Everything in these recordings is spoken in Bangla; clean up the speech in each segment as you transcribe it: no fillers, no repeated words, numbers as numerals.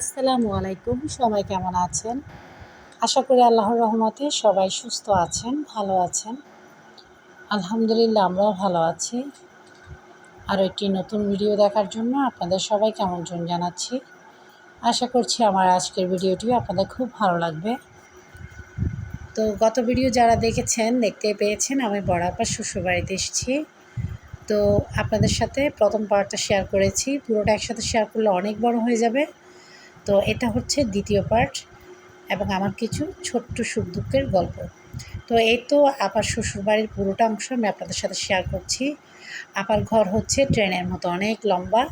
আসসালামু আলাইকুম। সবাই কেমন আছেন? আশা করি আল্লাহর রহমতে সবাই সুস্থ আছেন, ভালো আছেন। আলহামদুলিল্লাহ আমরাও ভালো আছি। আরও একটি নতুন ভিডিও দেখার জন্য আপনাদের সবাইকে আমন্ত্রণ জানাচ্ছি। আশা করছি আমার আজকের ভিডিওটিও আপনাদের খুব ভালো লাগবে। তো গত ভিডিও যারা দেখতেই পেয়েছেন আমি বড় আপার শ্বশুরবাড়িতে এসেছি। তো আপনাদের সাথে প্রথম পার্টটা শেয়ার করেছি। পুরোটা একসাথে শেয়ার করলে অনেক বড় হয়ে যাবে। তো এটা হচ্ছে দ্বিতীয় পার্ট এবং আমার কিছু ছোট্ট সুখ দুঃখের গল্প। তো এই তো আপার শ্বশুরবাড়ির পুরোটা অংশ আমি আপনাদের সাথে শেয়ার করছি। আপার ঘর হচ্ছে ট্রেনের মতো অনেক লম্বা।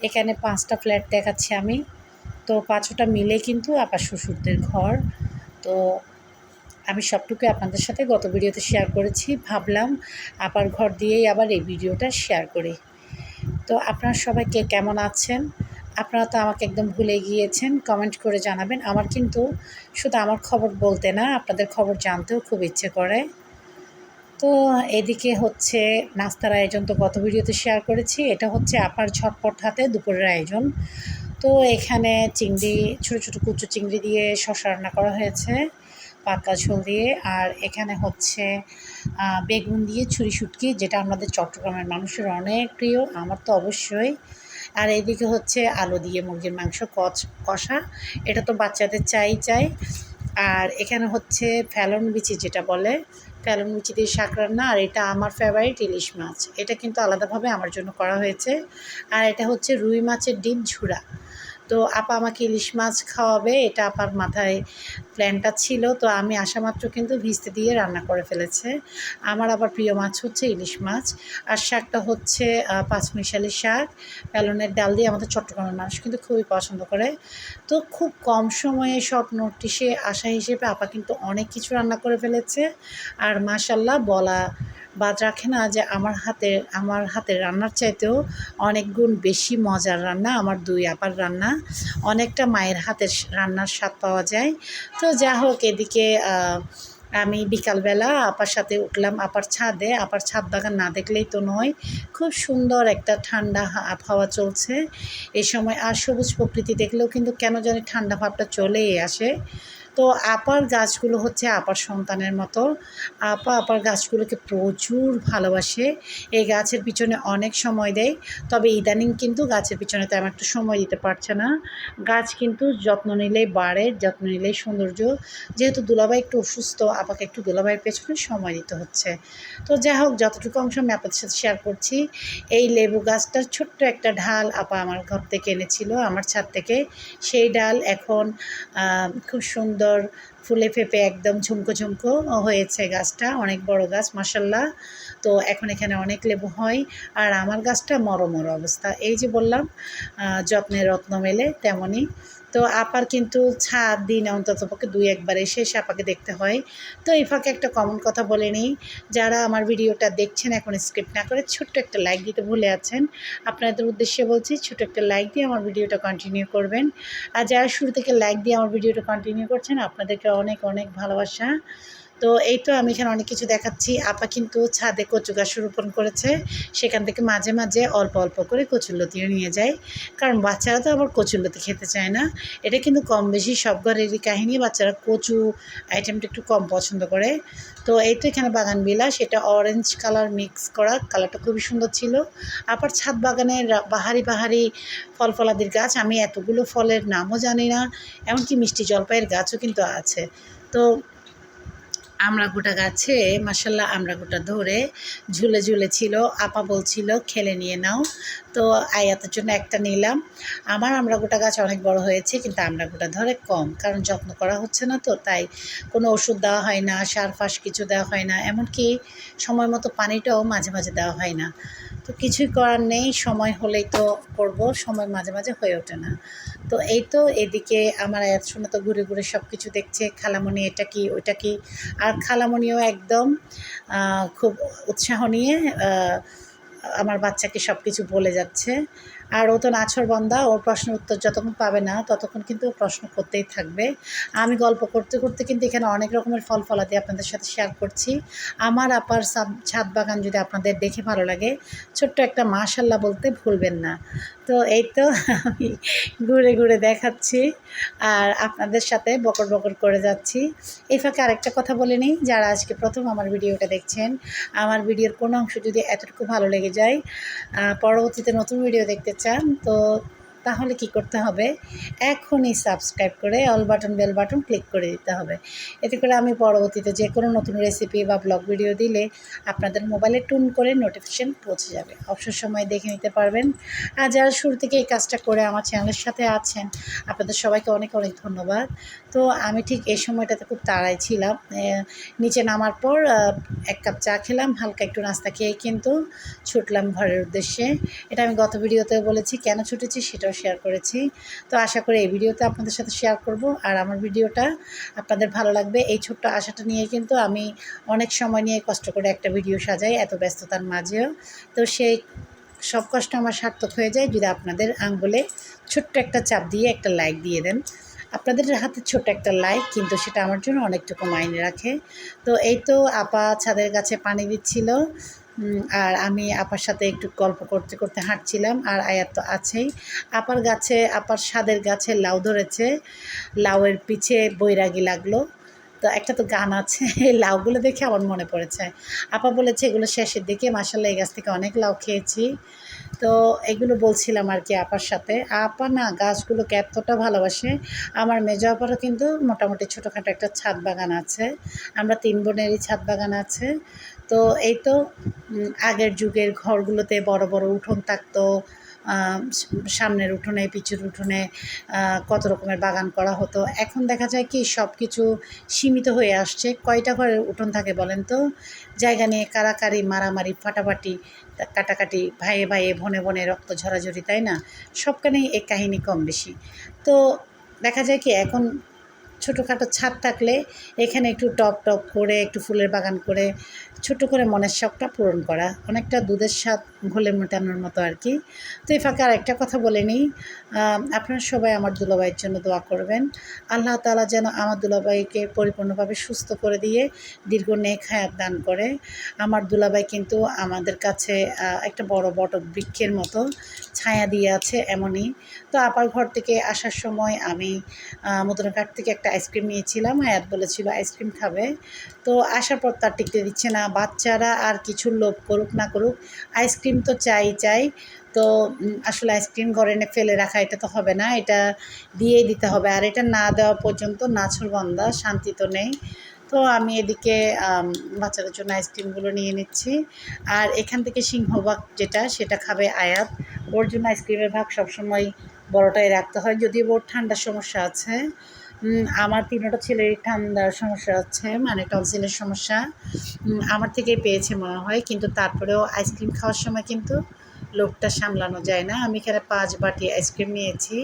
এখানে 5টা ফ্ল্যাট দেখাচ্ছি আমি। তো 5টা মিলে কিন্তু আপার শ্বশুরদের ঘর। তো আমি সবটুকু আপনাদের সাথে গত ভিডিওতে শেয়ার করেছি। ভাবলাম আপার ঘর দিয়েই আবার এই ভিডিওটা শেয়ার করি। তো আপনারা সবাই কে কেমন আছেন? আপনারা তো আমাকে একদম ভুলে গিয়েছেন। কমেন্ট করে জানাবেন। আমার কিন্তু শুধু আমার খবর বলতে না, আপনাদের খবর জানতেও খুব ইচ্ছে করে। তো এদিকে হচ্ছে নাস্তার আয়োজন তো গত ভিডিওতে শেয়ার করেছি। এটা হচ্ছে আপার ঝটপট হাতে দুপুরের আয়োজন। তো এখানে চিংড়ি, ছোটো ছোটো কুচো চিংড়ি দিয়ে শসা রান্না করা হয়েছে পাতলা ঝোল দিয়ে। আর এখানে হচ্ছে বেগুন দিয়ে ছুরি শুটকি, যেটা আমাদের চট্টগ্রামের মানুষের অনেক প্রিয়, আমার তো অবশ্যই। আর এইদিকে হচ্ছে আলু দিয়ে মুরগির মাংস কষা, এটা তো বাচ্চাদের চাই। আর এখানে হচ্ছে ফ্যালন বিচি, যেটা বলে ফ্যালন বিচি দিয়ে শাক রান্না। আর এটা আমার ফেভারিট ইলিশ মাছ, এটা কিন্তু আলাদাভাবে আমার জন্য করা হয়েছে। আর এটা হচ্ছে রুই মাছের ডিম ঝুরা। তো আপা আমাকে ইলিশ মাছ খাওয়াবে, এটা আপার মাথায় প্ল্যানটা ছিল। তো আমি আসা মাত্র কিন্তু ভিজতে দিয়ে রান্না করে ফেলেছে। আমার আবার প্রিয় মাছ হচ্ছে ইলিশ মাছ। আর শাকটা হচ্ছে পাঁচমিশালি শাক, পালনের ডাল দিয়ে। আমাদের চট্টগ্রামের মানুষ কিন্তু খুবই পছন্দ করে। তো খুব কম সময়ে সব নোটিশে আসা হিসেবে আপা কিন্তু অনেক কিছু রান্না করে ফেলেছে। আর মাশাল্লাহ বলা বাদ রাখে না যে আমার হাতের রান্নার চাইতেও অনেক গুণ বেশি মজার রান্না আমার দুই আপার রান্না। অনেকটা মায়ের হাতের রান্নার স্বাদ পাওয়া যায়। তো যা হোক, এদিকে আমি বিকালবেলা আপার সাথে উঠলাম আপার ছাদে। আপার ছাদ বাগান না দেখলেই তো নয়, খুব সুন্দর একটা ঠান্ডা আবহাওয়া চলছে এই সময়। আর সবুজ প্রকৃতি দেখলেও কিন্তু কেন জানি ঠান্ডা ভাবটা চলেই আসে। তো আপার গাছগুলো হচ্ছে আপার সন্তানের মতো। আপার গাছগুলোকে প্রচুর ভালোবাসে, এই গাছের পিছনে অনেক সময় দেয়। তবে ইদানিং কিন্তু গাছের পিছনে তেমন একটা সময় দিতে পারছে না। গাছ কিন্তু যত্ন নিলেই বাড়ে, যত্ন নিলেই সৌন্দর্য। যেহেতু দুলাভাই একটু অসুস্থ, আপাকে একটু দুলাভাইয়ের পেছনে সময় দিতে হচ্ছে। তো যাই হোক, যতটুকু অংশ আমি আপনাদের সাথে শেয়ার করছি। এই লেবু গাছটার ছোট্ট একটা ঢাল আপা আমার ঘর থেকে এনেছিল, আমার ছাদ থেকে। সেই ডাল এখন খুব সুন্দর ফুলে ফেঁপে একদম ঝুমকো হয়েছে গাছটা, অনেক বড় গাছ মাশাল্লাহ। তো এখন এখানে অনেক লেবু হয়। আর আমার গাছটা মরো অবস্থা, এই যে বললাম যত্নে রত্ন মেলে তেমনই। তো আপার কিন্তু ছাদ দিন অন্ততপক্ষে 2-1 বার এসে আপাকে দেখতে হয়। তো এই ফাঁকে একটা কমন কথা বলে নিই, যারা আমার ভিডিওটা দেখছেন এখন স্কিপ না করে ছোট্ট একটা লাইক দিতে ভুলে আছেন, আপনাদের উদ্দেশ্যে বলছি ছোট্ট একটা লাইক দিয়ে আমার ভিডিওটা কন্টিনিউ করবেন। আর যারা শুরু থেকে লাইক দিয়ে আমার ভিডিওটা কন্টিনিউ করছেন, আপনাদেরকে অনেক অনেক ভালোবাসা। তো এই তো আমি এখানে অনেক কিছু দেখাচ্ছি। আপা কিন্তু ছাদে কচু গাছ রোপণ করেছে, সেখান থেকে মাঝে মাঝে অল্প অল্প করে কচুরলতিও নিয়ে যায়, কারণ বাচ্চারা তো আবার কচুরলতি খেতে চায় না। এটা কিন্তু কম বেশি সব ঘরেরই কাহিনী, বাচ্চারা কচু আইটেমটা একটু কম পছন্দ করে। তো এই তো এখানে বাগান বিলাস, এটা অরেঞ্জ কালার মিক্স করা, কালারটা খুবই সুন্দর ছিল। আবার ছাদ বাগানের বাহারি ফল ফলাদির গাছ, আমি এতগুলো ফলের নামও জানি না, এমনকি মিষ্টি জলপাইয়ের গাছও কিন্তু আছে। তো আমড়াগোটা গাছে মাশাল্লাহ আমড়াগোটা ধরে ঝুলে ছিল। আপা বলছিল খেলে নিয়ে নাও, তো আয়াতের জন্য একটা নিলাম। আমার আমড়াগোটা গাছ অনেক বড় হয়েছে, কিন্তু আমড়াগোটা ধরে কম, কারণ যত্ন করা হচ্ছে না। তো তাই কোনো ওষুধ দেওয়া হয় না, সার ফাঁস কিছু দেওয়া হয় না, এমনকি সময় মতো পানিটাও মাঝে মাঝে দেওয়া হয় না। তো কিছুই করার নেই, সময় হলেই তো করব, সময় মাঝে মাঝে হয়ে ওঠে না। তো এই তো এদিকে আমার আয়াত শোনা তো ঘুরে ঘুরে সব কিছু দেখছে, খালামণি এটা কি ওইটা কি। আর খালামণিও একদম খুব উৎসাহ নিয়ে আমার বাচ্চাকে সব কিছু বলে যাচ্ছে। আর ও তো নাছোড়বান্দা, ওর প্রশ্নের উত্তর যতক্ষণ পাবে না ততক্ষণ কিন্তু প্রশ্ন করতেই থাকবে। আমি গল্প করতে করতে কিন্তু এখানে অনেক রকমের ফল ফলাদি আপনাদের সাথে শেয়ার করছি। আমার আপার ছাদ বাগান যদি আপনাদের দেখে ভালো লাগে, ছোট্ট একটা মাশাল্লাহ বলতে ভুলবেন না। তো এই তো আমি ঘুরে ঘুরে দেখাচ্ছি আর আপনাদের সাথে বকর বকর করে যাচ্ছি। এই ফাঁকে আরেকটা কথা বলে নিই, যারা আজকে প্রথম আমার ভিডিওটা দেখছেন, আমার ভিডিওর কোনো অংশ যদি এতটুকু ভালো লেগে যায়, পরবর্তীতে নতুন ভিডিও দেখতে চান, তো তাহলে কি করতে হবে, এখনই সাবস্ক্রাইব করে all button bell button click করে দিতে হবে। এতে করে আমি পরবর্তীতে যে কোনো নতুন রেসিপি বা ব্লগ ভিডিও দিলে আপনাদের মোবাইলে টুন করে নোটিফিকেশান পৌঁছে যাবে, অবসর সময় দেখে নিতে পারবেন। আর যারা শুরু থেকে এই কাজটা করে আমার চ্যানেলের সাথে আছেন, আপনাদের সবাইকে অনেক অনেক ধন্যবাদ। তো আমি ঠিক এই সময়টাতে খুব তাড়ায় ছিলাম। নিচে নামার পর এক কাপ চা খেলাম, হালকা একটু নাস্তা খেয়ে কিন্তু ছুটলাম ঘরের উদ্দেশ্যে। এটা আমি গত ভিডিওতে বলেছি, কেন ছুটেছি সেটাও শেয়ার করেছি। তো আশা করি এই ভিডিওতে আপনাদের সাথে শেয়ার করব আর আমার ভিডিওটা আপনাদের ভালো লাগবে, এই ছোট্ট আশাটা নিয়ে কিন্তু আমি অনেক সময় নিয়ে কষ্ট করে একটা ভিডিও সাজাই এত ব্যস্ততার মাঝেও। তো সেই সব কষ্ট আমার সার্থক হয়ে যায় যদি আপনাদের আঙ্গুলে ছোট্ট একটা চাপ দিয়ে একটা লাইক দিয়ে দেন। আপনাদের হাতে ছোট্ট একটা লাইক কিন্তু সেটা আমার জন্য অনেকটুকু মাইনে রাখে। তো এই তো আপা ছাদের গাছে পানি দিচ্ছিল, আর আমি আপার সাথে একটু গল্প করতে করতে হাঁটছিলাম। আর আয়াত তো আছেই। আপার ছাদের গাছে লাউ ধরেছে, লাউয়ের পিছে বৈরাগী লাগলো। তো একটা তো গান আছে, এই লাউগুলো দেখে আমার মনে পড়েছে। আপা বলেছে এগুলো শেষের দিকে, মাশাআল্লাহ এই গাছ থেকে অনেক লাউ খেয়েছি। তো এগুলো বলছিলাম আর কি আপার সাথে। আপা না গাছগুলোকে এতটা ভালোবাসে। আমার মেজো আপারও কিন্তু মোটামুটি ছোটোখাটো একটা ছাদ বাগান আছে। আমরা 3 বোনেরই ছাদ বাগান আছে। তো এই তো আগের যুগের ঘরগুলোতে বড় বড় উঠোন থাকতো। সামনের উঠোনে, পিছুর উঠোনে কত রকমের বাগান করা হতো। এখন দেখা যায় কি সব কিছু সীমিত হয়ে আসছে। কয়টা ঘরের উঠোন থাকে বলেন তো? জায়গা নিয়ে কাড়াকাড়ি, মারামারি, ফাটাফাটি, কাটাকাটি, ভাইয়ে ভাইয়ে, বোনে বোনে রক্ত ঝরাঝরি, তাই না? সবখানেই এই কাহিনী কম বেশি। তো দেখা যায় কি এখন ছোটোখাটো ছাদ থাকলে এখানে একটু টব টব করে একটু ফুলের বাগান করে ছোট করে মনের শখটা পূরণ করা, অনেকটা দুধের স্বাদ ঘোলে মেটানোর মতো আর কি। তো এই ফাঁকে আরেকটা কথা বলে নিই, আপনারা সবাই আমার দুলাভাইয়ের জন্য দোয়া করবেন। আল্লাহ তাআলা যেন আমার দুলাভাইকে পরিপূর্ণভাবে সুস্থ করে দিয়ে দীর্ঘ নেক হায়াত দান করে। আমার দুলাভাই কিন্তু আমাদের কাছে একটা বড় বটবৃক্ষের মতো ছায়া দিয়ে আছে এমনই। তো আপার ঘর থেকে আসার সময় আমি মদনঘাট থেকে একটা আইসক্রিম নিয়েছিলাম, আয়াত বলেছিল আইসক্রিম খাবে। তো আসার পর তার টিকতে দিচ্ছে না, বাচ্চারা আর কিছু লোভ করুক না করুক আইসক্রিম তো চাই চাই। তো আসলে আইসক্রিম ঘরে এনে ফেলে রাখা এটা তো হবে না, এটা দিয়েই দিতে হবে। আর এটা না দেওয়া পর্যন্ত নাছোড়বান্দা, শান্তি তো নেই। তো আমি এদিকে বাচ্চাদের জন্য আইসক্রিমগুলো নিয়ে নিচ্ছি। আর এখান থেকে সিংহভাগ যেটা সেটা খাবে আয়াত। ওর জন্য আইসক্রিমের ভাগ সবসময় বড়টাই রাখতে হয়, যদিও ওর ঠান্ডার সমস্যা আছে। আমার 3টা ছেলেরই ঠান্ডার সমস্যা আছে, মানে টনসিলের সমস্যা। আমার থেকেই পেয়েছে মনে হয়, কিন্তু তারপরেও আইসক্রিম খাওয়ার সময় কিন্তু লোভটা সামলানো যায় না। আমি এখানে 5 বাটি আইসক্রিম নিয়েছি,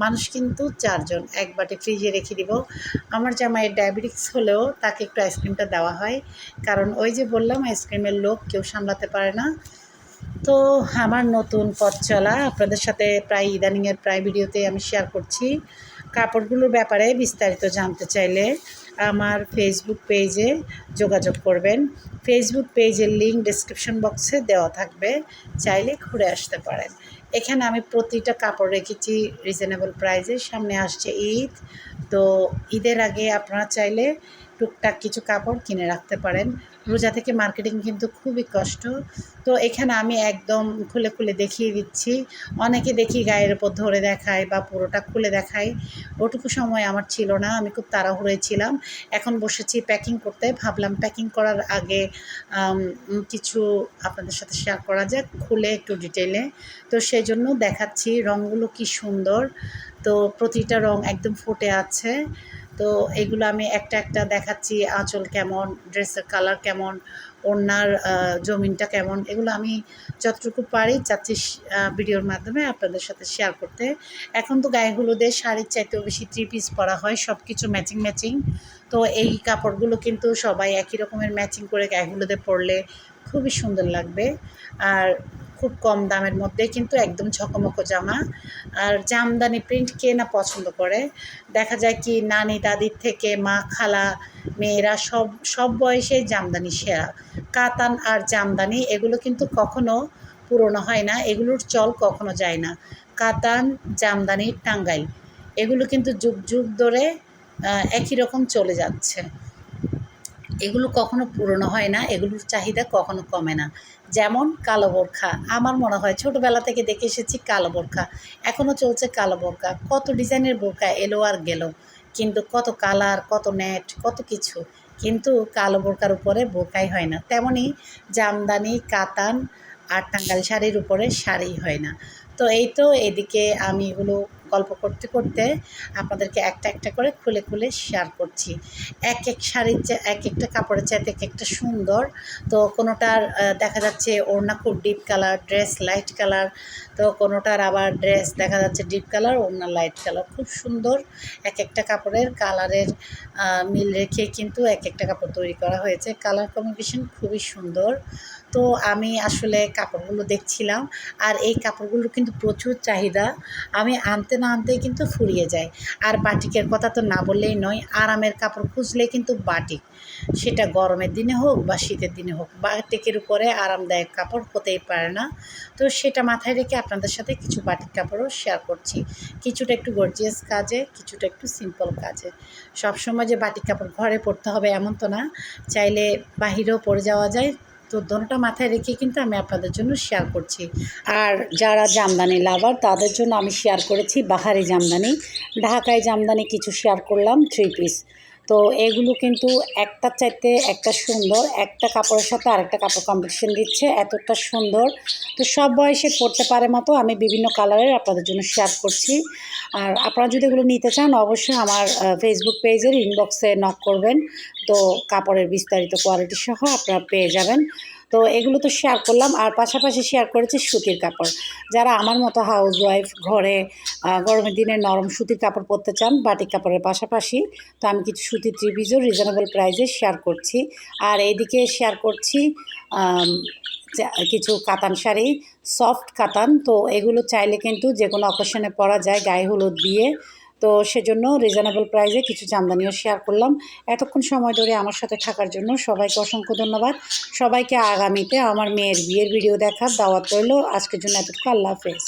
মানুষ কিন্তু 4 জন। 1 বাটি ফ্রিজে রেখে দিব। আমার জামাইয়ের ডায়াবেটিস হলেও তাকে একটু আইসক্রিমটা দেওয়া হয়, কারণ ওই যে বললাম আইসক্রিমের লোভ কেউ সামলাতে পারে না। তো আমার নতুন পথ চলা আপনাদের সাথে প্রায় ইদানিংয়ের প্রায় ভিডিওতে আমি শেয়ার করছি। কাপড়গুলোর ব্যাপারে বিস্তারিত জানতে চাইলে আমার ফেসবুক পেজে যোগাযোগ করবেন। ফেসবুক পেজের লিঙ্ক ডেসক্রিপশন বক্সে দেওয়া থাকবে, চাইলে ঘুরে আসতে পারেন। এখানে আমি প্রতিটা কাপড় রেখেছি রিজনেবল প্রাইসে। সামনে আসছে ঈদ, তো ঈদের আগে আপনারা চাইলে টুকটাক কিছু কাপড় কিনে রাখতে পারেন। রোজা থেকে মার্কেটিং কিন্তু খুবই কষ্ট। তো এখানে আমি একদম খুলে খুলে দেখিয়ে দিচ্ছি। অনেকে দেখি গায়ের ওপর ধরে দেখায় বা পুরোটা খুলে দেখায়, ওটুকু সময় আমার ছিল না, আমি খুব তাড়াহুড়োয় ছিলাম। এখন বসেছি প্যাকিং করতে, ভাবলাম প্যাকিং করার আগে কিছু আপনাদের সাথে শেয়ার করা যাক খুলে একটু ডিটেলে। তো সেই জন্য দেখাচ্ছি রঙগুলো কি সুন্দর। তো প্রতিটা রঙ একদম ফুটে আছে। তো এগুলো আমি একটা একটা দেখাচ্ছি, আঁচল কেমন, ড্রেসের কালার কেমন, ওড়নার জমিনটা কেমন, এগুলো আমি যতটুকু পারি চাচ্ছি ভিডিওর মাধ্যমে আপনাদের সাথে শেয়ার করতে। এখন তো গায়ে হলুদে শাড়ির চাইতেও বেশি 3 পিস পরা হয়, সব কিছু ম্যাচিং ম্যাচিং। তো এই কাপড়গুলো কিন্তু সবাই একই রকমের ম্যাচিং করে গায়ে হলুদে পরলে খুবই সুন্দর লাগবে। আর খুব কম দামের মধ্যে কিন্তু একদম ঝকমকো জামা। আর জামদানি প্রিন্ট কে না পছন্দ করে। দেখা যায় কি নানি দাদির থেকে মা খালা মেয়েরা সব বয়সে জামদানি সেরা। কাতান আর জামদানি এগুলো কিন্তু কখনো পুরনো হয় না, এগুলোর চল কখনো যায় না। কাতান, জামদানি, টাঙ্গাইল এগুলো কিন্তু যুগ যুগ ধরে একই রকম চলে যাচ্ছে। এগুলো কখনো পুরনো হয় না, এগুলোর চাহিদা কখনো কমে না। যেমন কালো বোরখা, আমার মনে হয় ছোটোবেলা থেকে দেখে এসেছি কালো বোরখা, এখনও চলছে কালো বোরখা। কত ডিজাইনের বোরখা এলো আর গেল, কিন্তু কত কালার, কত নেট, কত কিছু, কিন্তু কালো বোরকার উপরে বোরকাই হয় না। তেমনই জামদানি, কাতান আর টাঙ্গাইল শাড়ির উপরে শাড়ি হয় না। তো এই তো এদিকে আমি এগুলো গল্প করতে করতে আপনাদেরকে একটা একটা করে খুলে খুলে শেয়ার করছি। এক এক শাড়ির এক একটা কাপড়ের চাইতে এক একটা সুন্দর। তো কোনোটার দেখা যাচ্ছে ওড়না খুব deep colour, dress light colour, তো কোনোটার আবার ড্রেস দেখা যাচ্ছে ডিপ কালার, ওড়না লাইট কালার। খুব সুন্দর এক একটা কাপড়ের কালারের মিল রেখে কিন্তু এক একটা কাপড় তৈরি করা হয়েছে। কালার কম্বিনেশন খুবই সুন্দর। তো আমি আসলে কাপড়গুলো দেখছিলাম, আর এই কাপড়গুলোর কিন্তু প্রচুর চাহিদা। আমি আনতে না আনতেই কিন্তু ফুরিয়ে যায়। আর বাটিকের কথা তো না বললেই নয়, আরামের কাপড় খুঁজলেই কিন্তু বাটিক, সেটা গরমের দিনে হোক বা শীতের দিনে হোক, বাটিকের উপরে আরামদায়ক কাপড় হতেই পারে না। তো সেটা মাথায় রেখে আপনাদের সাথে কিছু বাটিক কাপড়ও শেয়ার করছি। কিছুটা একটু গর্জিয়াস কাজে, কিছুটা একটু সিম্পল কাজে। সবসময় যে বাটিক কাপড় ঘরে পরতে হবে এমন তো না, চাইলে বাহিরেও পরে যাওয়া যায়। তো দোনোটা মাথায় রেখে কিন্তু আমি আপনাদের জন্য শেয়ার করছি। আর যারা জামদানি লাভার তাদের জন্য আমি শেয়ার করেছি বাহারি জামদানি, ঢাকায় জামদানি কিছু শেয়ার করলাম 3 পিস। তো এগুলো কিন্তু একটার চাইতে একটা সুন্দর, একটা কাপড়ের সাথে আরেকটা কাপড় কম্পিটিশন দিচ্ছে, এতটা সুন্দর। তো সব বয়সে পরতে পারে মতো আমি বিভিন্ন কালারের আপনাদের জন্য শেয়ার করছি। আর আপনারা যদি এগুলো নিতে চান অবশ্যই আমার ফেসবুক পেজের ইনবক্সে নক করবেন। তো কাপড়ের বিস্তারিত কোয়ালিটি সহ আপনারা পেয়ে যাবেন। তো এগুলো তো শেয়ার করলাম, আর পাশাপাশি শেয়ার করেছি সুতির কাপড়। যারা আমার মতো হাউসওয়াইফ, ঘরে গরমের দিনে নরম সুতির কাপড় পরতে চান বাটিক কাপড়ের পাশাপাশি, তো আমি কিছু সুতির থ্রি পিসও রিজনেবল প্রাইসে শেয়ার করছি। আর এইদিকে শেয়ার করছি কিছু কাতান শাড়ি, সফট কাতান। তো এগুলো চাইলে কিন্তু যে কোনো অকেশনে পরা যায় গায়ে হলুদ দিয়ে। তো সেজন্য রিজনেবল প্রাইসে কিছু জামদানিও শেয়ার করলাম। এতক্ষণ সময় ধরে আমার সাথে থাকার জন্য সবাইকে অসংখ্য ধন্যবাদ। সবাইকে আগামীতে আমার মেয়ের বিয়ের ভিডিও দেখার দাওয়াত রইল। আজকের জন্য এতটুকু। আল্লাহ হাফেজ।